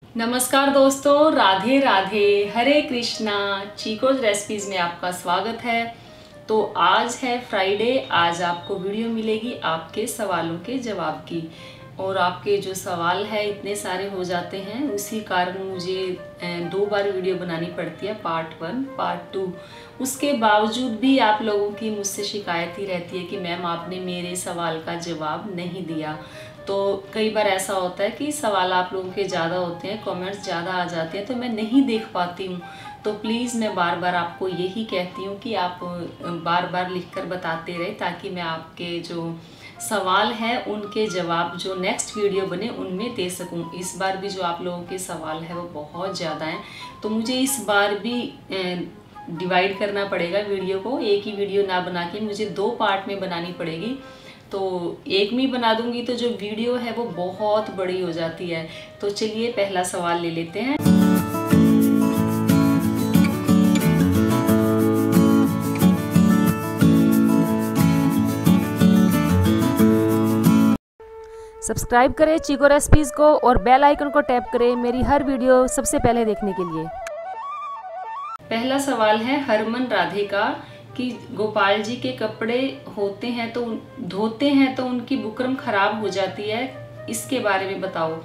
नमस्कार दोस्तों, राधे राधे, हरे कृष्णा। चीकोज रेसिपीज में आपका स्वागत है। तो आज है फ्राइडे। आज आपको वीडियो मिलेगी आपके सवालों के जवाब की। और आपके जो सवाल है इतने सारे हो जाते हैं, उसी कारण मुझे 2 बार वीडियो बनानी पड़ती है, पार्ट 1 पार्ट 2। उसके बावजूद भी आप लोगों की मुझसे शिकायत ही रहती है कि मैम आपने मेरे सवाल का जवाब नहीं दिया। तो कई बार ऐसा होता है कि सवाल आप लोगों के ज़्यादा होते हैं, कमेंट्स ज़्यादा आ जाते हैं, तो मैं नहीं देख पाती हूँ। तो प्लीज़ मैं बार बार आपको यही कहती हूँ कि आप बार बार लिखकर बताते रहे, ताकि मैं आपके जो सवाल हैं उनके जवाब जो नेक्स्ट वीडियो बने उनमें दे सकूं। इस बार भी जो आप लोगों के सवाल है वो बहुत ज़्यादा हैं, तो मुझे इस बार भी डिवाइड करना पड़ेगा वीडियो को। एक ही वीडियो ना बना के मुझे 2 पार्ट में बनानी पड़ेगी। तो एक में बना दूंगी तो जो वीडियो है वो बहुत बड़ी हो जाती है। तो चलिए पहला सवाल ले लेते हैं। सब्सक्राइब करें चीको रेसिपीज़ को और बेल आइकन को टैप करें मेरी हर वीडियो सबसे पहले देखने के लिए। पहला सवाल है हरमन राधे का कि गोपाल जी के कपड़े होते हैं तो धोते हैं तो उनकी बुकरम खराब हो जाती है, इसके बारे में बताओ।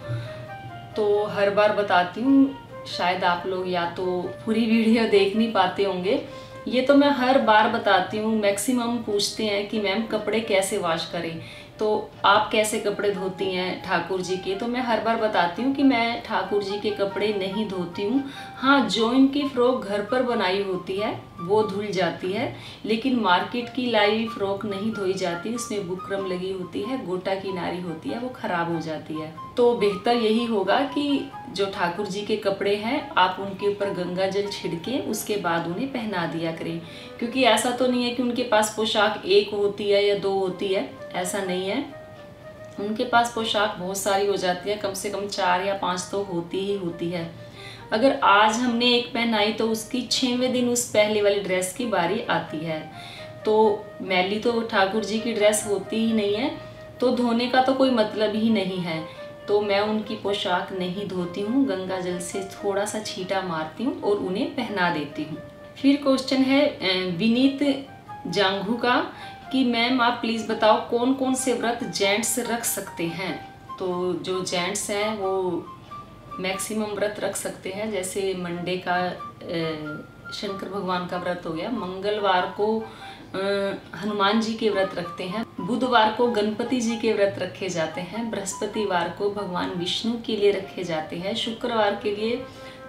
तो हर बार बताती हूँ, शायद आप लोग या तो पूरी वीडियो देख नहीं पाते होंगे। ये तो मैं हर बार बताती हूँ। मैक्सिमम पूछते हैं कि मैम कपड़े कैसे वॉश करें, तो आप कैसे कपड़े धोती हैं ठाकुर जी के। तो मैं हर बार बताती हूँ कि मैं ठाकुर जी के कपड़े नहीं धोती हूँ। हाँ, जो इनकी फ्रॉक घर पर बनाई होती है वो धुल जाती है, लेकिन मार्केट की लाई फ्रॉक नहीं धोई जाती। उसमें बुकरम लगी होती है, गोटा किनारी होती है, वो खराब हो जाती है। तो बेहतर यही होगा कि जो ठाकुर जी के कपड़े हैं आप उनके ऊपर गंगा जल छिड़के उसके बाद उन्हें पहना दिया करें। क्योंकि ऐसा तो नहीं है कि उनके पास पोशाक 1 होती है या 2 होती है, ऐसा नहीं है। उनके पास पोशाक बहुत सारी हो जाती है, कम से कम 4 या 5 तो होती ही होती है। अगर आज हमने एक पहनाई तो उसकी 6वें दिन उस पहले वाली ड्रेस की बारी आती है। तो मैली तो ठाकुर जी की ड्रेस होती ही नहीं है, तो धोने का तो कोई मतलब ही नहीं है। तो मैं उनकी पोशाक नहीं धोती हूँ, गंगा जल से थोड़ा सा छींटा मारती हूँ और उन्हें पहना देती हूँ। फिर क्वेश्चन है विनीत जांघू का कि मैम आप प्लीज़ बताओ कौन कौन से व्रत जेंट्स रख सकते हैं। तो जो जेंट्स हैं वो मैक्सिमम व्रत रख सकते हैं। जैसे मंडे का शंकर भगवान का व्रत हो गया, मंगलवार को हनुमान जी के व्रत रखते हैं, बुधवार को गणपति जी के व्रत रखे जाते हैं, बृहस्पतिवार को भगवान विष्णु के लिए रखे जाते हैं, शुक्रवार के लिए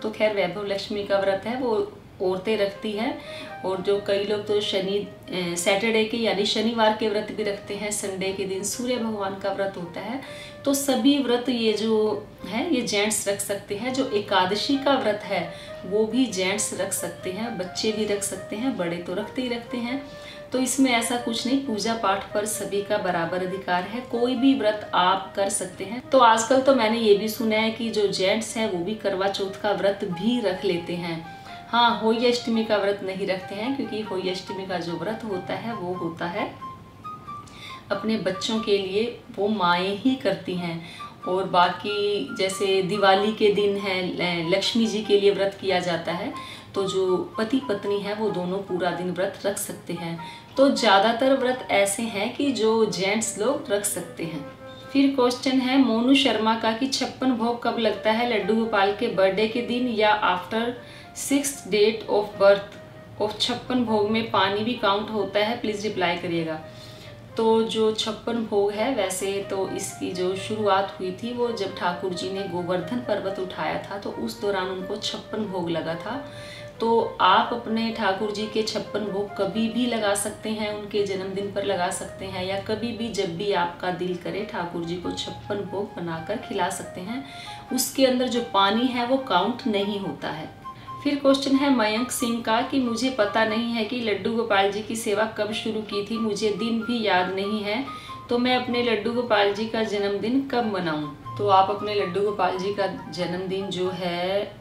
तो खैर वैभव लक्ष्मी का व्रत है वो औरतें रखती हैं। और जो कई लोग तो सैटरडे के यानी शनिवार के व्रत भी रखते हैं। संडे के दिन सूर्य भगवान का व्रत होता है। तो सभी व्रत ये जो है ये जेंट्स रख सकते हैं। जो एकादशी का व्रत है वो भी जेंट्स रख सकते हैं, बच्चे भी रख सकते हैं, बड़े तो रखते ही रखते हैं। तो इसमें ऐसा कुछ नहीं, पूजा पाठ पर सभी का बराबर अधिकार है, कोई भी व्रत आप कर सकते हैं। तो आजकल तो मैंने ये भी सुना है कि जो जेंट्स हैं वो भी करवा चौथ का व्रत भी रख लेते हैं। हाँ, होली अष्टमी का व्रत नहीं रखते हैं, क्योंकि होली अष्टमी का जो व्रत होता है वो होता है अपने बच्चों के लिए, वो माएँ ही करती हैं। और बाकी जैसे दिवाली के दिन है लक्ष्मी जी के लिए व्रत किया जाता है, तो जो पति पत्नी है वो दोनों पूरा दिन व्रत रख सकते हैं। तो ज़्यादातर व्रत ऐसे हैं कि जो जेंट्स लोग रख सकते हैं। फिर क्वेश्चन है मोनू शर्मा का कि 56 भोग कब लगता है, लड्डू गोपाल के बर्थडे के दिन या after 6th date of birth of 56 भोग में पानी भी काउंट होता है, प्लीज़ रिप्लाई करिएगा। तो जो 56 भोग है, वैसे तो इसकी जो शुरुआत हुई थी वो जब ठाकुर जी ने गोवर्धन पर्वत उठाया था, तो उस दौरान उनको 56 भोग लगा था। तो आप अपने ठाकुर जी के 56 भोग कभी भी लगा सकते हैं, उनके जन्मदिन पर लगा सकते हैं, या कभी भी जब भी आपका दिल करे ठाकुर जी को 56 भोग बनाकर खिला सकते हैं। उसके अंदर जो पानी है वो काउंट नहीं होता है। फिर क्वेश्चन है मयंक सिंह का कि मुझे पता नहीं है कि लड्डू गोपाल जी की सेवा कब शुरू की थी, मुझे दिन भी याद नहीं है, तो मैं अपने लड्डू गोपाल जी का जन्मदिन कब मनाऊं। तो आप अपने लड्डू गोपाल जी का जन्मदिन जो है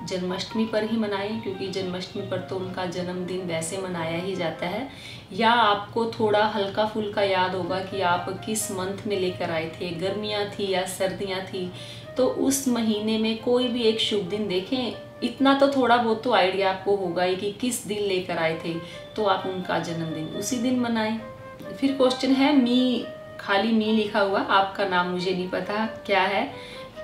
जन्माष्टमी पर ही मनाएं, क्योंकि जन्माष्टमी पर तो उनका जन्मदिन वैसे मनाया ही जाता है। या आपको थोड़ा हल्का फुल्का याद होगा कि आप किस मंथ में लेकर आए थे, गर्मियाँ थी या सर्दियाँ थी, तो उस महीने में कोई भी एक शुभ दिन देखें, इतना तो थोड़ा बहुत तो आइडिया आपको होगा ही कि किस दिन लेकर आए थे, तो आप उनका जन्मदिन उसी दिन मनाएं। फिर क्वेश्चन है मी, खाली मी लिखा हुआ, आपका नाम मुझे नहीं पता क्या है।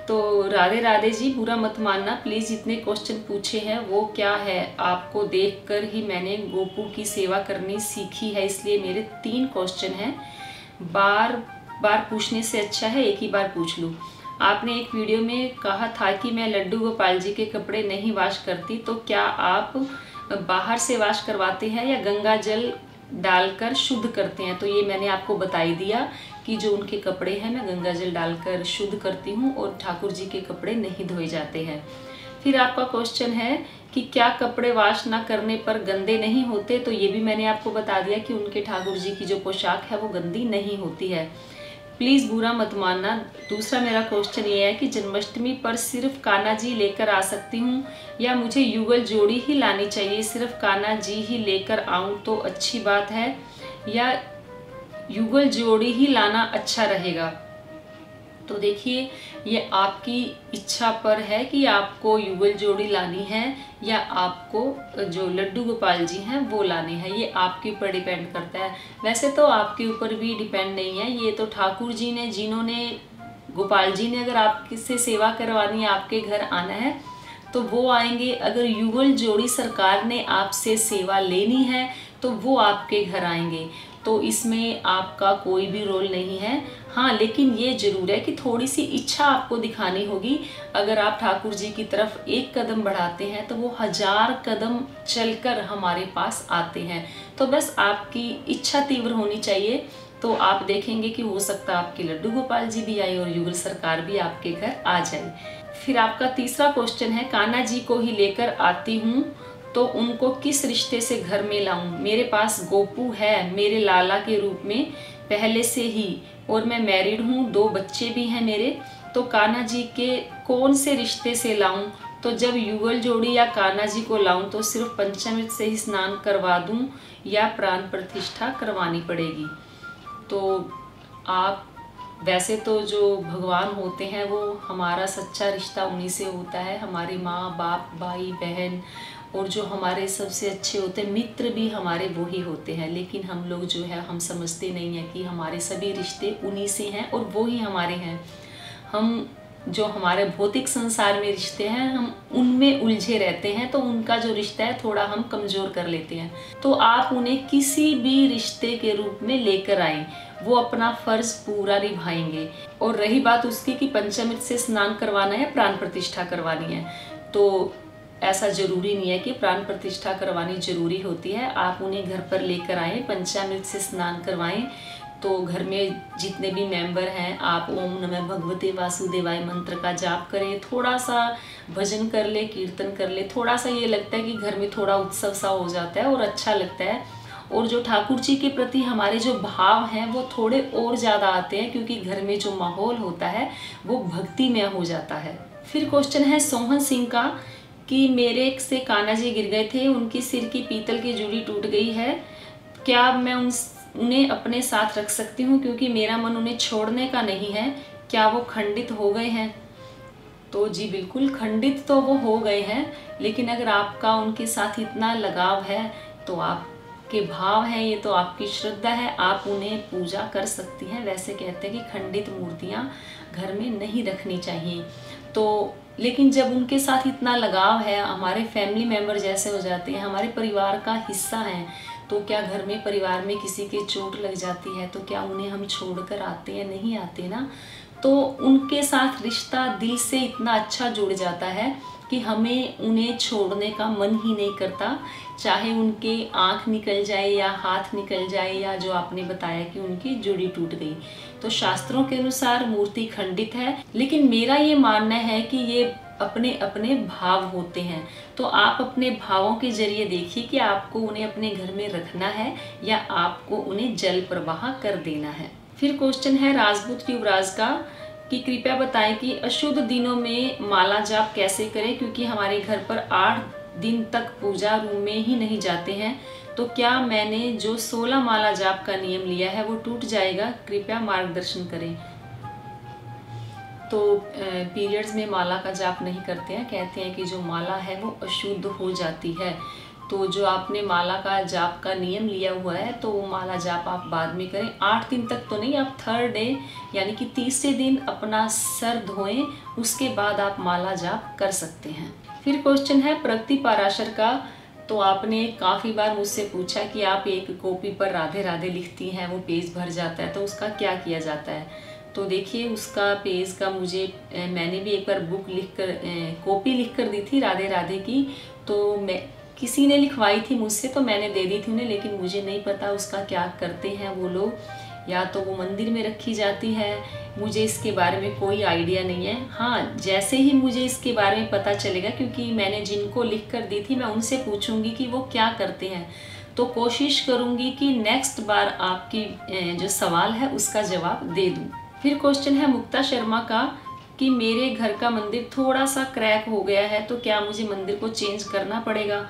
तो राधे राधे जी, बुरा मत मानना प्लीज़, जितने क्वेश्चन पूछे हैं वो क्या है, आपको देखकर ही मैंने गोपू की सेवा करनी सीखी है, इसलिए मेरे 3 क्वेश्चन हैं, बार बार पूछने से अच्छा है एक ही बार पूछ लूँ। आपने एक वीडियो में कहा था कि मैं लड्डू गोपाल जी के कपड़े नहीं वॉश करती, तो क्या आप बाहर से वॉश करवाते हैं या गंगा जल डालकर शुद्ध करते हैं? तो ये मैंने आपको बता ही दिया कि जो उनके कपड़े हैं मैं गंगा जल डालकर शुद्ध करती हूँ और ठाकुर जी के कपड़े नहीं धोए जाते हैं। फिर आपका क्वेश्चन है कि क्या कपड़े वॉश ना करने पर गंदे नहीं होते? तो ये भी मैंने आपको बता दिया कि उनके ठाकुर जी की जो पोशाक है वो गंदी नहीं होती है, प्लीज़ बुरा मत मानना। दूसरा मेरा क्वेश्चन ये है कि जन्माष्टमी पर सिर्फ कान्हा जी लेकर आ सकती हूँ या मुझे युगल जोड़ी ही लानी चाहिए? सिर्फ कान्हा जी ही लेकर आऊँ तो अच्छी बात है या युगल जोड़ी ही लाना अच्छा रहेगा? तो देखिए, ये आपकी इच्छा पर है कि आपको युगल जोड़ी लानी है या आपको जो लड्डू गोपाल जी हैं वो लाने हैं, ये आपके ऊपर डिपेंड करता है। वैसे तो आपके ऊपर भी डिपेंड नहीं है, ये तो ठाकुर जी ने, जिन्होंने, गोपाल जी ने अगर आपसे सेवा करवानी है, आपके घर आना है तो वो आएंगे। अगर युगल जोड़ी सरकार ने आपसे सेवा लेनी है तो वो आपके घर आएंगे, तो इसमें आपका कोई भी रोल नहीं है। हाँ, लेकिन ये जरूर है कि थोड़ी सी इच्छा आपको दिखानी होगी। अगर आप ठाकुर जी की तरफ एक कदम बढ़ाते हैं तो वो 1000 कदम चलकर हमारे पास आते हैं। तो बस आपकी इच्छा तीव्र होनी चाहिए, तो आप देखेंगे कि हो सकता है आपके लड्डू गोपाल जी भी आए और युगल सरकार भी आपके घर आ जाए। फिर आपका तीसरा क्वेश्चन है, कान्हा जी को ही लेकर आती हूँ तो उनको किस रिश्ते से घर में लाऊं? मेरे पास गोपू है मेरे लाला के रूप में पहले से ही, और मैं मैरिड हूँ, 2 बच्चे भी हैं मेरे, तो कान्हा जी के कौन से रिश्ते से लाऊं? तो जब युगल जोड़ी या कान्हा जी को लाऊं तो सिर्फ पंचामृत से ही स्नान करवा दूं या प्राण प्रतिष्ठा करवानी पड़ेगी? तो आप, वैसे तो जो भगवान होते हैं वो हमारा सच्चा रिश्ता उन्हीं से होता है, हमारी माँ बाप भाई बहन, और जो हमारे सबसे अच्छे होते हैं मित्र भी हमारे वो ही होते हैं। लेकिन हम लोग जो है हम समझते नहीं है कि हमारे सभी रिश्ते उन्हीं से हैं और वो ही हमारे हैं। हम जो हमारे भौतिक संसार में रिश्ते हैं हम उनमें उलझे रहते हैं, तो उनका जो रिश्ता है थोड़ा हम कमज़ोर कर लेते हैं। तो आप उन्हें किसी भी रिश्ते के रूप में लेकर आएं, वो अपना फर्ज पूरा निभाएंगे। और रही बात उसकी कि पंचामृत से स्नान करवाना है प्राण प्रतिष्ठा करवानी है, तो ऐसा जरूरी नहीं है कि प्राण प्रतिष्ठा करवानी जरूरी होती है। आप उन्हें घर पर लेकर आए, पंचामृत से स्नान करवाएं, तो घर में जितने भी मेंबर हैं आप ओम नमः भगवते वासुदेवाय मंत्र का जाप करें, थोड़ा सा भजन कर ले, कीर्तन कर ले, थोड़ा सा ये लगता है कि घर में थोड़ा उत्सव सा हो जाता है और अच्छा लगता है। और जो ठाकुर जी के प्रति हमारे जो भाव हैं वो थोड़े और ज़्यादा आते हैं, क्योंकि घर में जो माहौल होता है वो भक्तिमय हो जाता है। फिर क्वेश्चन है सोहन सिंह का कि मेरे से कान्हा जी गिर गए थे, उनकी सिर की पीतल की जूड़ी टूट गई है, क्या मैं उन्हें अपने साथ रख सकती हूँ? क्योंकि मेरा मन उन्हें छोड़ने का नहीं है, क्या वो खंडित हो गए हैं? तो जी बिल्कुल, खंडित तो वो हो गए हैं, लेकिन अगर आपका उनके साथ इतना लगाव है तो आपके भाव हैं, ये तो आपकी श्रद्धा है, आप उन्हें पूजा कर सकती हैं। वैसे कहते हैं कि खंडित मूर्तियाँ घर में नहीं रखनी चाहिए, तो लेकिन जब उनके साथ इतना लगाव है, हमारे फैमिली मेंबर जैसे हो जाते हैं, हमारे परिवार का हिस्सा हैं, तो क्या घर में परिवार में किसी के चोट लग जाती है तो क्या उन्हें हम छोड़कर आते हैं? नहीं आते ना। तो उनके साथ रिश्ता दिल से इतना अच्छा जुड़ जाता है कि हमें उन्हें छोड़ने का मन ही नहीं करता, चाहे उनके आँख निकल जाए या हाथ निकल जाए, या जो आपने बताया कि उनकी जूड़ी टूट गई। तो शास्त्रों के अनुसार मूर्ति खंडित है, लेकिन मेरा ये मानना है कि ये अपने अपने भाव होते हैं, तो आप अपने भावों के जरिए देखिए कि आपको उन्हें अपने घर में रखना है या आपको उन्हें जल प्रवाह कर देना है। फिर क्वेश्चन है राजपूत युवराज का कि कृपया बताएं कि अशुद्ध दिनों में माला जाप कैसे करें, क्योंकि हमारे घर पर 8 दिन तक पूजा रूम में ही नहीं जाते हैं, तो क्या मैंने जो 16 माला जाप का नियम लिया है वो टूट जाएगा? कृपया मार्गदर्शन करें। तो पीरियड्स में माला का जाप नहीं करते हैं। कहते हैं कि जो माला है वो अशुद्ध हो जाती है। तो जो आपने माला का जाप का नियम लिया हुआ है तो वो माला जाप आप बाद में करें। 8 दिन तक तो नहीं, आप 3rd डे यानी कि तीसरे दिन अपना सर धोएं, उसके बाद आप माला जाप कर सकते हैं। फिर क्वेश्चन है प्रगति पाराशर का। तो आपने काफ़ी बार मुझसे पूछा कि आप एक कॉपी पर राधे राधे लिखती हैं, वो पेज भर जाता है, तो उसका क्या किया जाता है। तो देखिए उसका पेज का मैंने भी एक बार बुक कॉपी लिख कर दी थी राधे राधे की। तो मैं किसी ने लिखवाई थी मुझसे, तो मैंने दे दी थी उन्हें, लेकिन मुझे नहीं पता उसका क्या करते हैं वो लोग। या तो वो मंदिर में रखी जाती है, मुझे इसके बारे में कोई आइडिया नहीं है। हाँ, जैसे ही मुझे इसके बारे में पता चलेगा, क्योंकि मैंने जिनको लिख कर दी थी मैं उनसे पूछूंगी कि वो क्या करते हैं, तो कोशिश करूंगी कि नेक्स्ट बार आपकी जो सवाल है उसका जवाब दे दूं। फिर क्वेश्चन है मुक्ता शर्मा का कि मेरे घर का मंदिर थोड़ा सा क्रैक हो गया है, तो क्या मुझे मंदिर को चेंज करना पड़ेगा।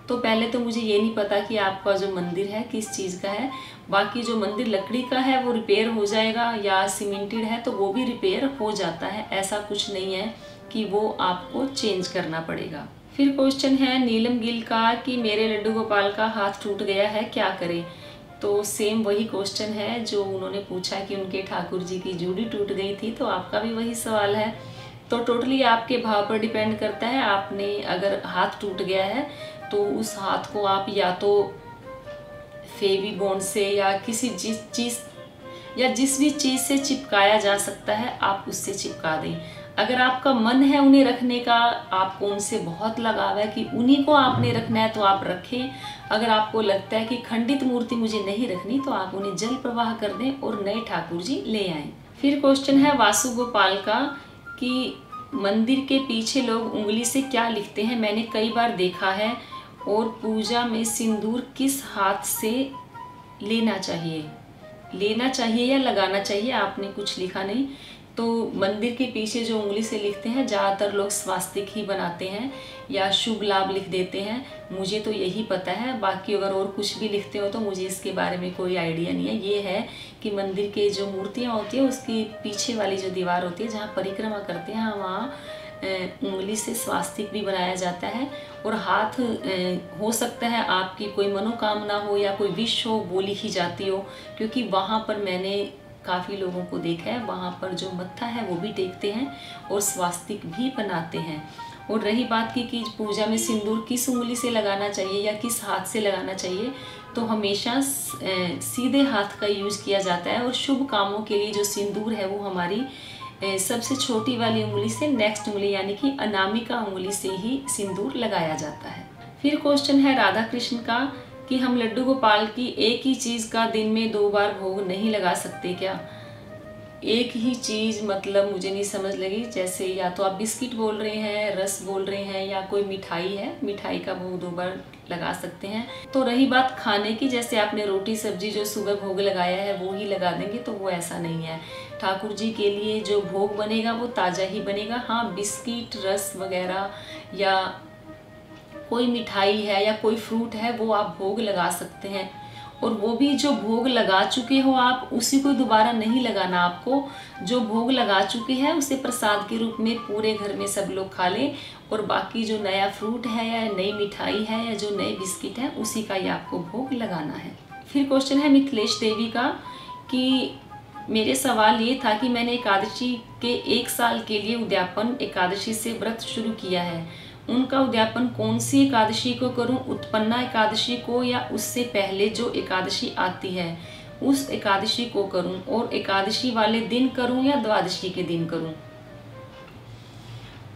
तो पहले तो मुझे ये नहीं पता कि आपका जो मंदिर है किस चीज़ का है। बाकी जो मंदिर लकड़ी का है वो रिपेयर हो जाएगा, या सीमेंटेड है तो वो भी रिपेयर हो जाता है। ऐसा कुछ नहीं है कि वो आपको चेंज करना पड़ेगा। फिर क्वेश्चन है नीलम गिल का कि मेरे लड्डू गोपाल का हाथ टूट गया है, क्या करें। तो सेम वही क्वेश्चन है जो उन्होंने पूछा कि उनके ठाकुर जी की जूड़ी टूट गई थी, तो आपका भी वही सवाल है। तो टोटली आपके भाव पर डिपेंड करता है। आपने अगर हाथ टूट गया है तो उस हाथ को आप या तो फेविबॉन्ड से या किसी जिस भी चीज़ से चिपकाया जा सकता है आप उससे चिपका दें। अगर आपका मन है उन्हें रखने का, आपको उनसे बहुत लगाव है कि उन्हीं को आपने रखना है, तो आप रखें। अगर आपको लगता है कि खंडित मूर्ति मुझे नहीं रखनी, तो आप उन्हें जल प्रवाह कर दें और नए ठाकुर जी ले आएं। फिर क्वेश्चन है वासु गोपाल का कि मंदिर के पीछे लोग उंगली से क्या लिखते हैं, मैंने कई बार देखा है। और पूजा में सिंदूर किस हाथ से लेना चाहिए या लगाना चाहिए, आपने कुछ लिखा नहीं। तो मंदिर के पीछे जो उंगली से लिखते हैं, ज़्यादातर लोग स्वास्तिक ही बनाते हैं या शुभ लाभ लिख देते हैं, मुझे तो यही पता है। बाकी अगर और कुछ भी लिखते हो तो मुझे इसके बारे में कोई आइडिया नहीं है। ये है कि मंदिर के जो मूर्तियाँ होती है उसकी पीछे वाली जो दीवार होती है जहाँ परिक्रमा करते हैं, वहाँ उंगली से स्वास्तिक भी बनाया जाता है। और हाथ हो सकता है आपकी कोई मनोकामना हो या कोई विश हो, वो लिखी जाती हो, क्योंकि वहाँ पर मैंने काफ़ी लोगों को देखा है, वहाँ पर जो मत्था है वो भी टेकते हैं और स्वास्तिक भी बनाते हैं। और रही बात की कि पूजा में सिंदूर किस उंगली से लगाना चाहिए या किस हाथ से लगाना चाहिए, तो हमेशा सीधे हाथ का यूज़ किया जाता है। और शुभ कामों के लिए जो सिंदूर है वो हमारी सबसे छोटी वाली उंगली से नेक्स्ट उंगली यानी कि अनामिका उंगली से ही सिंदूर लगाया जाता है। फिर क्वेश्चन है राधा कृष्ण का कि हम लड्डू गोपाल की एक ही चीज़ का दिन में 2 बार भोग नहीं लगा सकते क्या। एक ही चीज़ मतलब मुझे नहीं समझ लगी। जैसे या तो आप बिस्किट बोल रहे हैं, रस बोल रहे हैं, या कोई मिठाई है, मिठाई का भोग 2 बार लगा सकते हैं। तो रही बात खाने की, जैसे आपने रोटी सब्जी जो सुबह भोग लगाया है वो ही लगा देंगे, तो वो ऐसा नहीं है। ठाकुर जी के लिए जो भोग बनेगा वो ताज़ा ही बनेगा। हाँ, बिस्किट, रस वगैरह या कोई मिठाई है या कोई फ्रूट है वो आप भोग लगा सकते हैं। और वो भी जो भोग लगा चुके हो आप, उसी को दोबारा नहीं लगाना। आपको जो भोग लगा चुके हैं उसे प्रसाद के रूप में पूरे घर में सब लोग खा लें, और बाकी जो नया फ्रूट है या नई मिठाई है या जो नए बिस्किट है उसी का ही आपको भोग लगाना है। फिर क्वेश्चन है मिथिलेश देवी का कि मेरे सवाल ये था कि मैंने एकादशी के 1 साल के लिए उद्यापन एकादशी से व्रत शुरू किया है। उनका उद्यापन कौन सी एकादशी को करूं, उत्पन्ना एकादशी को या उससे पहले जो एकादशी आती है उस एकादशी को करूं, और एकादशी वाले दिन करूं या द्वादशी के दिन करूं।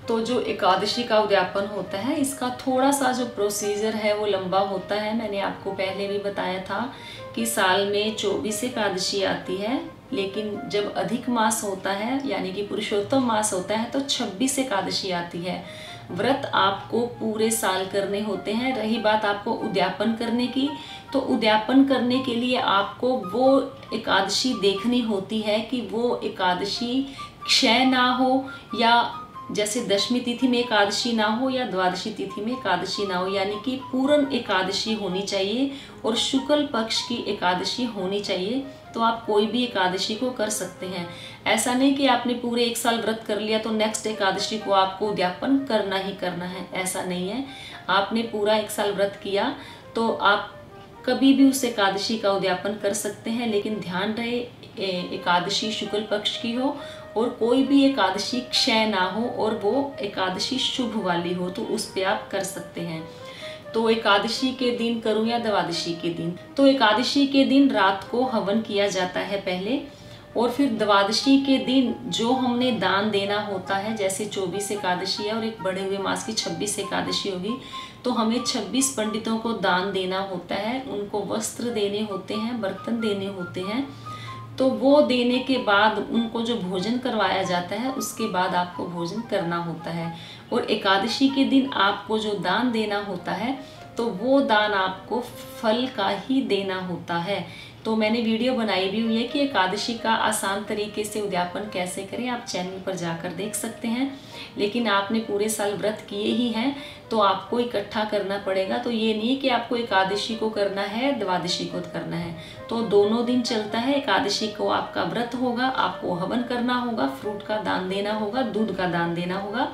तो जो एकादशी का उद्यापन होता है इसका थोड़ा सा जो प्रोसीजर है वो लंबा होता है। मैंने आपको पहले भी बताया था कि साल में 24 एकादशी आती है, लेकिन जब अधिक मास होता है यानी कि पुरुषोत्तम मास होता है तो 26 एकादशी आती है। व्रत आपको पूरे साल करने होते हैं। रही बात आपको उद्यापन करने की, तो उद्यापन करने के लिए आपको वो एकादशी देखनी होती है कि वो एकादशी क्षय ना हो, या जैसे दशमी तिथि में एकादशी ना हो या द्वादशी तिथि में एकादशी ना हो, यानी कि पूर्ण एकादशी होनी चाहिए और शुक्ल पक्ष की एकादशी होनी चाहिए। तो आप कोई भी एकादशी को कर सकते हैं। ऐसा नहीं कि आपने पूरे 1 साल व्रत कर लिया तो नेक्स्ट एकादशी को आपको उद्यापन करना ही करना है, ऐसा नहीं है। आपने पूरा 1 साल व्रत किया तो आप कभी भी उस एकादशी का उद्यापन कर सकते हैं, लेकिन ध्यान रहे एकादशी शुक्ल पक्ष की हो और कोई भी एकादशी क्षय ना हो और वो एकादशी शुभ वाली हो, तो उस पे आप कर सकते हैं। तो एकादशी के दिन करूं या द्वादशी के दिन? तो एकादशी के दिन रात को हवन किया जाता है पहले, और फिर द्वादशी के दिन जो हमने दान देना होता है, जैसे 24 एकादशी है और एक बढ़े हुए मास की 26 एकादशी होगी, तो हमें 26 पंडितों को दान देना होता है, उनको वस्त्र देने होते हैं, बर्तन देने होते हैं। तो वो देने के बाद उनको जो भोजन करवाया जाता है उसके बाद आपको भोजन करना होता है। और एकादशी के दिन आपको जो दान देना होता है तो वो दान आपको फल का ही देना होता है। तो मैंने वीडियो बनाई भी हुई है कि एकादशी का आसान तरीके से उद्यापन कैसे करें, आप चैनल पर जाकर देख सकते हैं। लेकिन आपने पूरे साल व्रत किए ही हैं तो आपको इकट्ठा करना पड़ेगा। तो ये नहीं कि आपको एकादशी को करना है, द्वादशी को करना है, तो दोनों दिन चलता है। एकादशी को आपका व्रत होगा, आपको हवन करना होगा, फ्रूट का दान देना होगा, दूध का दान देना होगा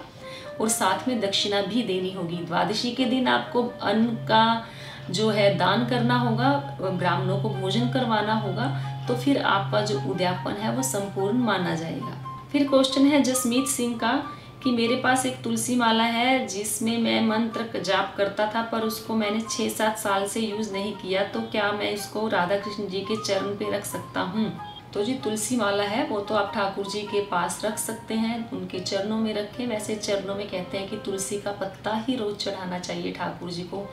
और साथ में दक्षिणा भी देनी होगी। द्वादशी के दिन आपको अन्न का जो है दान करना होगा, ब्राह्मणों को भोजन करवाना होगा, तो फिर आपका जो उद्यापन है वो संपूर्ण माना जाएगा। फिर क्वेश्चन है जसमीत सिंह का कि मेरे पास एक तुलसी माला है जिसमें मैं मंत्र जाप करता था, पर उसको मैंने 6-7 साल से यूज नहीं किया, तो क्या मैं इसको राधा कृष्ण जी के चरण पे रख सकता हूँ? तो जी तुलसी माला है वो तो आप ठाकुर जी के पास रख सकते हैं, उनके चरणों में रखें। वैसे चरणों में कहते हैं कि तुलसी का पत्ता ही रोज चढ़ाना चाहिए ठाकुर जी को।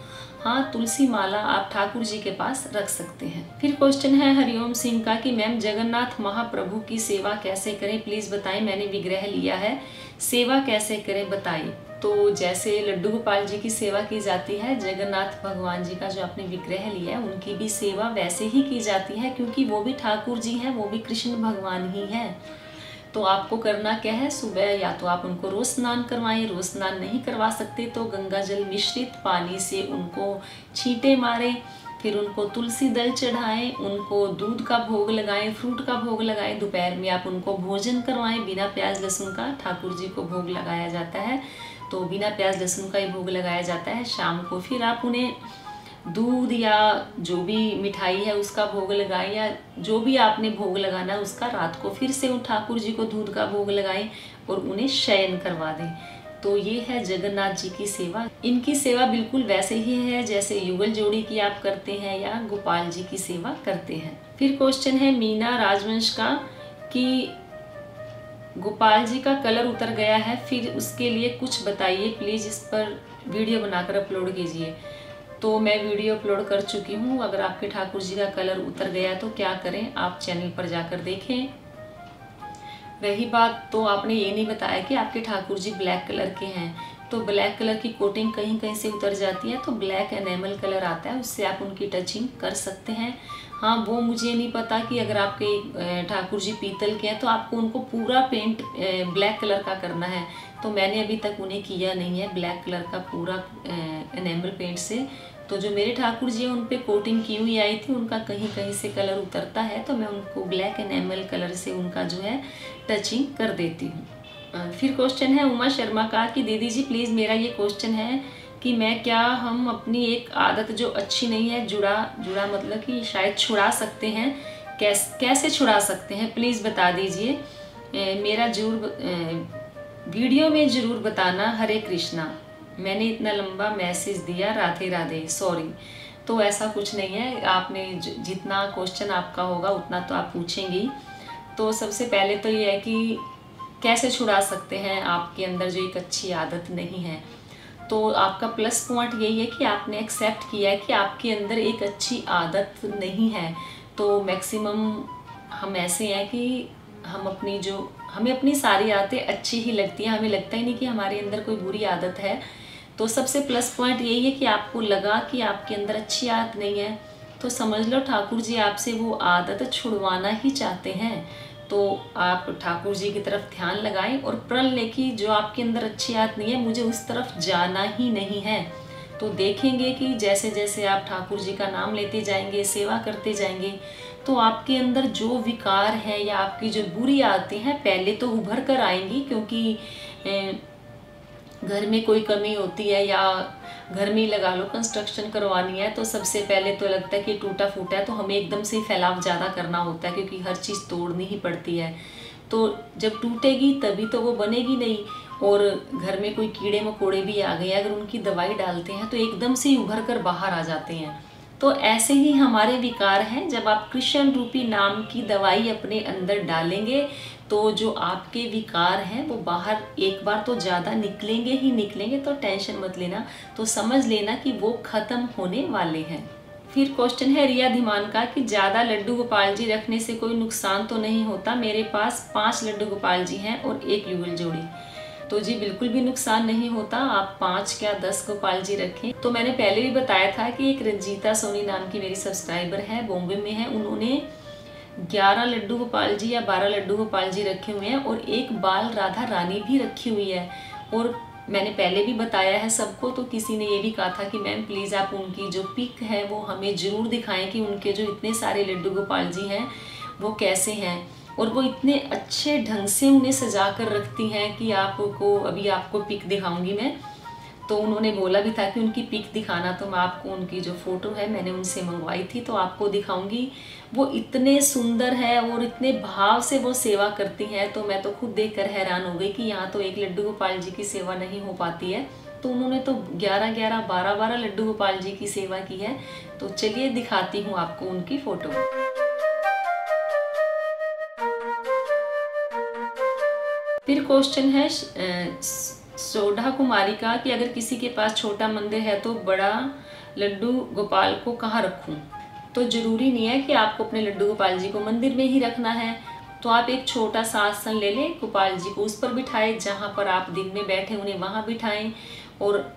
हाँ, तुलसी माला आप ठाकुर जी के पास रख सकते हैं। फिर क्वेश्चन है हरिओम सिंह का कि मैम जगन्नाथ महाप्रभु की सेवा कैसे करें, प्लीज बताएं। मैंने विग्रह लिया है, सेवा कैसे करें बताइए। तो जैसे लड्डू गोपाल जी की सेवा की जाती है, जगन्नाथ भगवान जी का जो आपने विग्रह लिया है उनकी भी सेवा वैसे ही की जाती है, क्योंकि वो भी ठाकुर जी हैं, वो भी कृष्ण भगवान ही हैं। तो आपको करना क्या है, सुबह या तो आप उनको रोज स्नान करवाएं, रोज स्नान नहीं करवा सकते तो गंगा जल मिश्रित पानी से उनको छींटे मारें, फिर उनको तुलसी दल चढ़ाएं, उनको दूध का भोग लगाएं, फ्रूट का भोग लगाएं। दोपहर में आप उनको भोजन करवाएं बिना प्याज लहसुन का, ठाकुर जी को भोग लगाया जाता है तो बिना प्याज लहसुन का ही भोग लगाया जाता है। शाम को फिर आप उन्हें दूध या जो भी मिठाई है उसका भोग लगाएं, या जो भी आपने भोग लगाना है उसका रात को फिर से उन ठाकुर जी को दूध का भोग लगाएं और उन्हें शयन करवा दें। तो ये है जगन्नाथ जी की सेवा। इनकी सेवा बिल्कुल वैसे ही है जैसे युगल जोड़ी की आप करते हैं या गोपाल जी की सेवा करते हैं। फिर क्वेश्चन है मीना राजवंश का कि गोपाल जी का कलर उतर गया है, फिर उसके लिए कुछ बताइए प्लीज, इस पर वीडियो बनाकर अपलोड कीजिए। तो मैं वीडियो अपलोड कर चुकी हूँ। अगर आपके ठाकुर जी का कलर उतर गया तो क्या करें, आप चैनल पर जाकर देखें। रही बात, तो आपने ये नहीं बताया कि आपके ठाकुर जी ब्लैक कलर के हैं, तो ब्लैक कलर की कोटिंग कहीं कहीं से उतर जाती है, तो ब्लैक एनेमल कलर आता है, उससे आप उनकी टचिंग कर सकते हैं। हाँ, वो मुझे नहीं पता कि अगर आपके ठाकुर जी पीतल के हैं तो आपको उनको पूरा पेंट ब्लैक कलर का करना है, तो मैंने अभी तक उन्हें किया नहीं है ब्लैक कलर का पूरा एनेमल पेंट से। तो जो मेरे ठाकुर जी हैं उन पे कोटिंग की हुई आई थी, उनका कहीं कहीं से कलर उतरता है, तो मैं उनको ब्लैक एनेमल कलर से उनका जो है टचिंग कर देती हूँ। फिर क्वेश्चन है उमा शर्मा का कि दीदी जी प्लीज़ मेरा ये क्वेश्चन है कि हम अपनी एक आदत जो अच्छी नहीं है, जुड़ा मतलब कि शायद छुड़ा सकते हैं, कैसे छुड़ा सकते हैं, प्लीज़ बता दीजिए। मेरा वीडियो में ज़रूर बताना। हरे कृष्णा। मैंने इतना लंबा मैसेज दिया, राधे राधे, सॉरी। तो ऐसा कुछ नहीं है, आपने जितना क्वेश्चन आपका होगा उतना तो आप पूछेंगी। तो सबसे पहले तो ये है कि कैसे छुड़ा सकते हैं आपके अंदर जो एक अच्छी आदत नहीं है। तो आपका प्लस पॉइंट यही है कि आपने एक्सेप्ट किया है कि आपके अंदर एक अच्छी आदत नहीं है। तो मैक्सिमम हम ऐसे हैं कि हमें अपनी सारी आदतें अच्छी ही लगती हैं, हमें लगता ही नहीं कि हमारे अंदर कोई बुरी आदत है। तो सबसे प्लस पॉइंट यही है कि आपको लगा कि आपके अंदर अच्छी आदत नहीं है, तो समझ लो ठाकुर जी आपसे वो आदत छुड़वाना ही चाहते हैं। तो आप ठाकुर जी की तरफ ध्यान लगाएं और प्रण लें कि जो आपके अंदर अच्छी आदत नहीं है मुझे उस तरफ जाना ही नहीं है। तो देखेंगे कि जैसे जैसे आप ठाकुर जी का नाम लेते जाएंगे, सेवा करते जाएंगे, तो आपके अंदर जो विकार है या आपकी जो बुरी आदतें हैं पहले तो उभर कर आएंगी, क्योंकि घर में कोई कमी होती है या घर में ही लगा लो कंस्ट्रक्शन करवानी है, तो सबसे पहले तो लगता है कि टूटा फूटा है तो हमें एकदम से फैलाव ज़्यादा करना होता है, क्योंकि हर चीज़ तोड़नी ही पड़ती है। तो जब टूटेगी तभी तो वो बनेगी नहीं। और घर में कोई कीड़े मकोड़े भी आ गए, अगर उनकी दवाई डालते हैं तो एकदम से ही उभर कर बाहर आ जाते हैं। तो ऐसे ही हमारे विकार हैं, जब आप कृष्ण रूपी नाम की दवाई अपने अंदर डालेंगे तो जो आपके विकार हैं वो बाहर एक बार तो ज़्यादा निकलेंगे ही निकलेंगे, तो टेंशन मत लेना, तो समझ लेना कि वो ख़त्म होने वाले हैं। फिर क्वेश्चन है रिया धीमान का कि ज़्यादा लड्डू गोपाल जी रखने से कोई नुकसान तो नहीं होता? मेरे पास 5 लड्डू गोपाल जी हैं और 1 युगल जोड़ी। तो जी बिल्कुल भी नुकसान नहीं होता, आप 5 क्या 10 गोपाल जी रखें। तो मैंने पहले भी बताया था कि एक रंजीता सोनी नाम की मेरी सब्सक्राइबर है, बॉम्बे में है, उन्होंने 11 लड्डू गोपाल जी या 12 लड्डू गोपाल जी रखे हुए हैं और 1 बाल राधा रानी भी रखी हुई है। और मैंने पहले भी बताया है सबको, तो किसी ने ये भी कहा था कि मैम प्लीज़ आप उनकी जो पिक है वो हमें ज़रूर दिखाएं कि उनके जो इतने सारे लड्डू गोपाल जी हैं वो कैसे हैं, और वो इतने अच्छे ढंग से उन्हें सजा कर रखती हैं कि आपको अभी आपको पिक दिखाऊंगी मैं। तो उन्होंने बोला भी था कि उनकी पिक दिखाना, तो मैं आपको उनकी जो फ़ोटो है मैंने उनसे मंगवाई थी तो आपको दिखाऊंगी। वो इतने सुंदर है और इतने भाव से वो सेवा करती हैं, तो मैं तो खुद देखकर हैरान हो गई कि यहाँ तो एक लड्डू गोपाल जी की सेवा नहीं हो पाती है, तो उन्होंने तो 11-11, 12-12 लड्डू गोपाल जी की सेवा की है। तो चलिए दिखाती हूँ आपको उनकी फ़ोटो। फिर क्वेश्चन है सोढ़ा कुमारी का कि अगर किसी के पास छोटा मंदिर है तो बड़ा लड्डू गोपाल को कहाँ रखूं? तो ज़रूरी नहीं है कि आपको अपने लड्डू गोपाल जी को मंदिर में ही रखना है, तो आप एक छोटा सा आसन ले लें, गोपाल जी को उस पर बिठाएं, जहाँ पर आप दिन में बैठे उन्हें वहाँ बिठाएं, और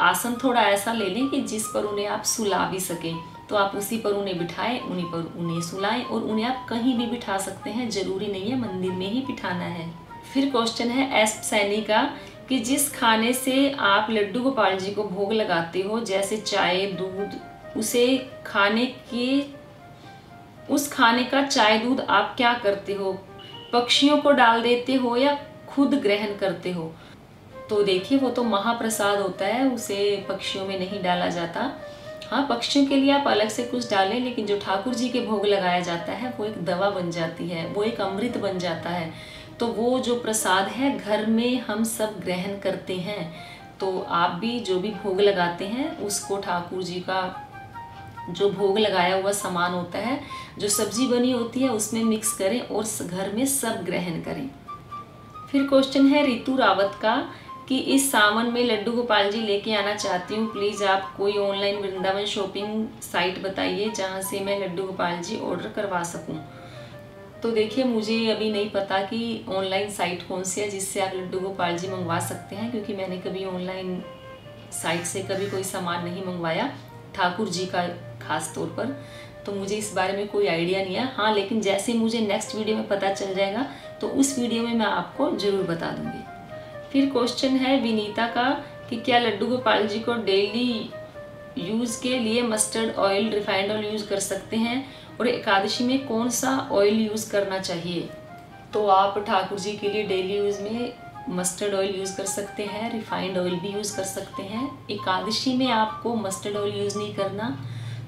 आसन थोड़ा ऐसा ले लें कि जिस पर उन्हें आप सुला भी सकें, तो आप उसी पर उन्हें बिठाएं, उन्हीं पर उन्हें सुलाएं, और उन्हें आप कहीं भी बिठा सकते हैं, ज़रूरी नहीं है मंदिर में ही बिठाना है। फिर क्वेश्चन है एस सैनी का कि जिस खाने से आप लड्डू गोपाल जी को भोग लगाते हो, जैसे चाय दूध, उस खाने का चाय दूध आप क्या करते हो? पक्षियों को डाल देते हो या खुद ग्रहण करते हो? तो देखिए वो तो महाप्रसाद होता है, उसे पक्षियों में नहीं डाला जाता। हाँ, पक्षियों के लिए आप अलग से कुछ डालें, लेकिन जो ठाकुर जी के भोग लगाया जाता है वो एक दवा बन जाती है, वो एक अमृत बन जाता है। तो वो जो प्रसाद है घर में हम सब ग्रहण करते हैं, तो आप भी जो भी भोग लगाते हैं उसको ठाकुर जी का जो भोग लगाया हुआ सामान होता है, जो सब्जी बनी होती है, उसमें मिक्स करें और घर में सब ग्रहण करें। फिर क्वेश्चन है रितु रावत का कि इस सावन में लड्डू गोपाल जी लेके आना चाहती हूँ, प्लीज़ आप कोई ऑनलाइन वृंदावन शॉपिंग साइट बताइए जहाँ से मैं लड्डू गोपाल जी ऑर्डर करवा सकूँ। तो देखिए मुझे अभी नहीं पता कि ऑनलाइन साइट कौन सी है जिससे आप लड्डू गोपाल जी मंगवा सकते हैं, क्योंकि मैंने कभी ऑनलाइन साइट से कभी कोई सामान नहीं मंगवाया ठाकुर जी का खास तौर पर, तो मुझे इस बारे में कोई आइडिया नहीं है। हाँ, लेकिन जैसे मुझे नेक्स्ट वीडियो में पता चल जाएगा तो उस वीडियो में मैं आपको ज़रूर बता दूँगी। फिर क्वेश्चन है विनीता का कि क्या लड्डू गोपाल जी को डेली यूज़ के लिए mustard oil, refined oil use कर सकते हैं, और एकादशी में कौन सा ऑयल यूज़ करना चाहिए? तो आप ठाकुर जी के लिए डेली यूज़ में मस्टर्ड ऑयल यूज़ कर सकते हैं, रिफाइंड ऑयल भी यूज़ कर सकते हैं। एकादशी में आपको मस्टर्ड ऑयल यूज़ नहीं करना,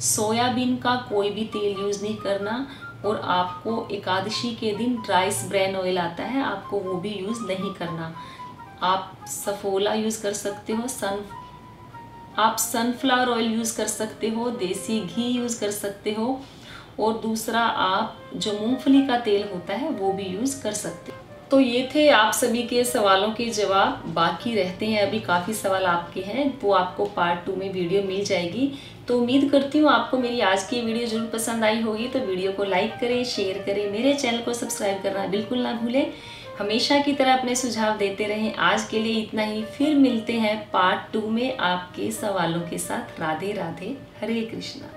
सोयाबीन का कोई भी तेल यूज़ नहीं करना, और आपको एकादशी के दिन राइस ब्रैन ऑयल आता है, आपको वो भी यूज़ नहीं करना। आप सफोला यूज़ कर सकते हो, आप सनफ्लावर ऑयल यूज़ कर सकते हो, देसी घी यूज़ कर सकते हो, और दूसरा आप जो मूंगफली का तेल होता है वो भी यूज़ कर सकते हो। तो ये थे आप सभी के सवालों के जवाब, बाकी रहते हैं अभी काफ़ी सवाल आपके हैं, वो आपको पार्ट 2 में वीडियो मिल जाएगी। तो उम्मीद करती हूँ आपको मेरी आज की वीडियो जरूर पसंद आई होगी, तो वीडियो को लाइक करें, शेयर करें, मेरे चैनल को सब्सक्राइब करना बिल्कुल ना भूलें। हमेशा की तरह अपने सुझाव देते रहें। आज के लिए इतना ही, फिर मिलते हैं पार्ट 2 में आपके सवालों के साथ। राधे राधे, हरे कृष्णा।